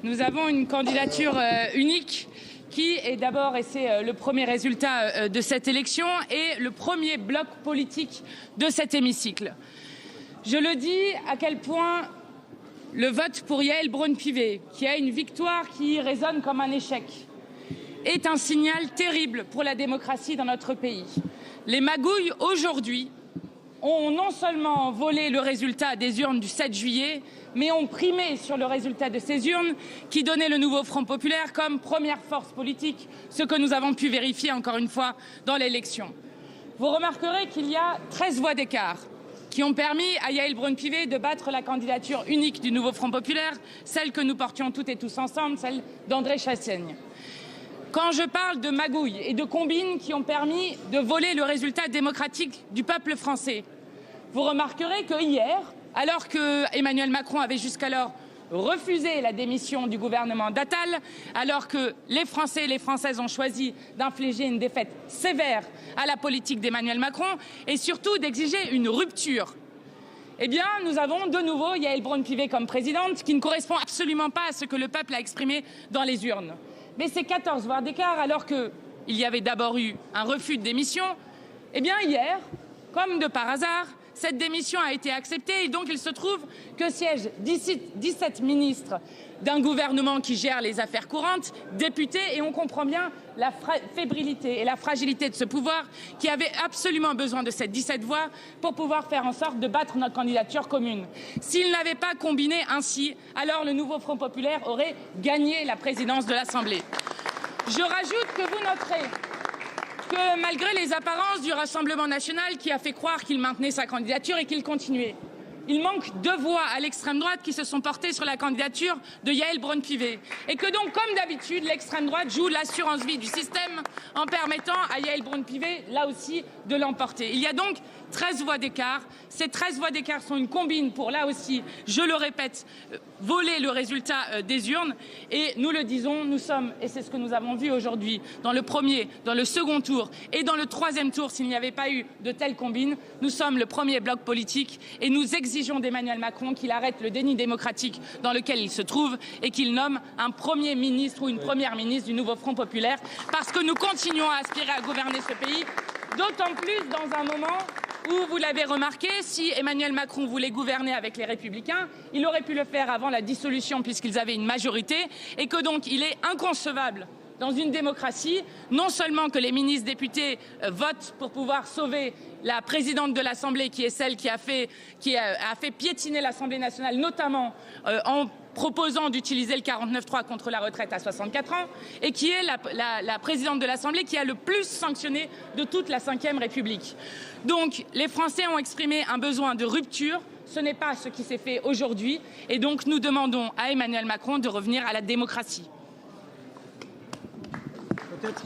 Nous avons une candidature unique qui est d'abord, et c'est le premier résultat de cette élection, et le premier bloc politique de cet hémicycle. Je le dis, à quel point le vote pour Yaël Braun-Pivet, qui a une victoire qui résonne comme un échec, est un signal terrible pour la démocratie dans notre pays. Les magouilles, aujourd'hui, ont non seulement volé le résultat des urnes du 7 juillet, mais ont primé sur le résultat de ces urnes qui donnait le nouveau Front populaire comme première force politique, ce que nous avons pu vérifier encore une fois dans l'élection. Vous remarquerez qu'il y a 13 voix d'écart qui ont permis à Yaël Braun-Pivet de battre la candidature unique du nouveau Front populaire, celle que nous portions toutes et tous ensemble, celle d'André Chassaigne. Quand je parle de magouilles et de combines qui ont permis de voler le résultat démocratique du peuple français, vous remarquerez que hier, alors que Emmanuel Macron avait jusqu'alors refusé la démission du gouvernement d'Attal, alors que les Français et les Françaises ont choisi d'infliger une défaite sévère à la politique d'Emmanuel Macron et surtout d'exiger une rupture, eh bien, nous avons de nouveau Yaël Braun-Pivet comme présidente, qui ne correspond absolument pas à ce que le peuple a exprimé dans les urnes. Mais ces 14 voix d'écart, alors qu'il y avait d'abord eu un refus de démission, eh bien hier, comme de par hasard, cette démission a été acceptée et donc il se trouve que siègent 17 ministres d'un gouvernement qui gère les affaires courantes, députés, et on comprend bien la fébrilité et la fragilité de ce pouvoir qui avait absolument besoin de ces 17 voix pour pouvoir faire en sorte de battre notre candidature commune. S'il n'avait pas combiné ainsi, alors le nouveau Front populaire aurait gagné la présidence de l'Assemblée. Je rajoute que vous noterez que malgré les apparences du Rassemblement national qui a fait croire qu'il maintenait sa candidature et qu'il continuait, il manque 2 voix à l'extrême droite qui se sont portées sur la candidature de Yaël Braun-Pivet. Et que donc, comme d'habitude, l'extrême droite joue l'assurance vie du système en permettant à Yaël Braun-Pivet, là aussi, de l'emporter. Il y a donc 13 voix d'écart. Ces 13 voix d'écart sont une combine pour, là aussi, je le répète, voler le résultat des urnes. Et nous le disons, nous sommes, et c'est ce que nous avons vu aujourd'hui, dans le premier, dans le second tour et dans le troisième tour, s'il n'y avait pas eu de telle combine, nous sommes le premier bloc politique et nous exigeons d'Emmanuel Macron qu'il arrête le déni démocratique dans lequel il se trouve et qu'il nomme un premier ministre ou une première ministre du nouveau Front populaire, parce que nous continuons à aspirer à gouverner ce pays, d'autant plus dans un moment où, vous l'avez remarqué, si Emmanuel Macron voulait gouverner avec les Républicains, il aurait pu le faire avant la dissolution puisqu'ils avaient une majorité, et que donc il est inconcevable dans une démocratie, non seulement que les ministres députés votent pour pouvoir sauver la présidente de l'Assemblée, qui est celle qui a fait piétiner l'Assemblée nationale, notamment en proposant d'utiliser le 49.3 contre la retraite à 64 ans, et qui est la présidente de l'Assemblée qui a le plus sanctionné de toute la Ve République. Donc les Français ont exprimé un besoin de rupture. Ce n'est pas ce qui s'est fait aujourd'hui, et donc nous demandons à Emmanuel Macron de revenir à la démocratie. Peut-être.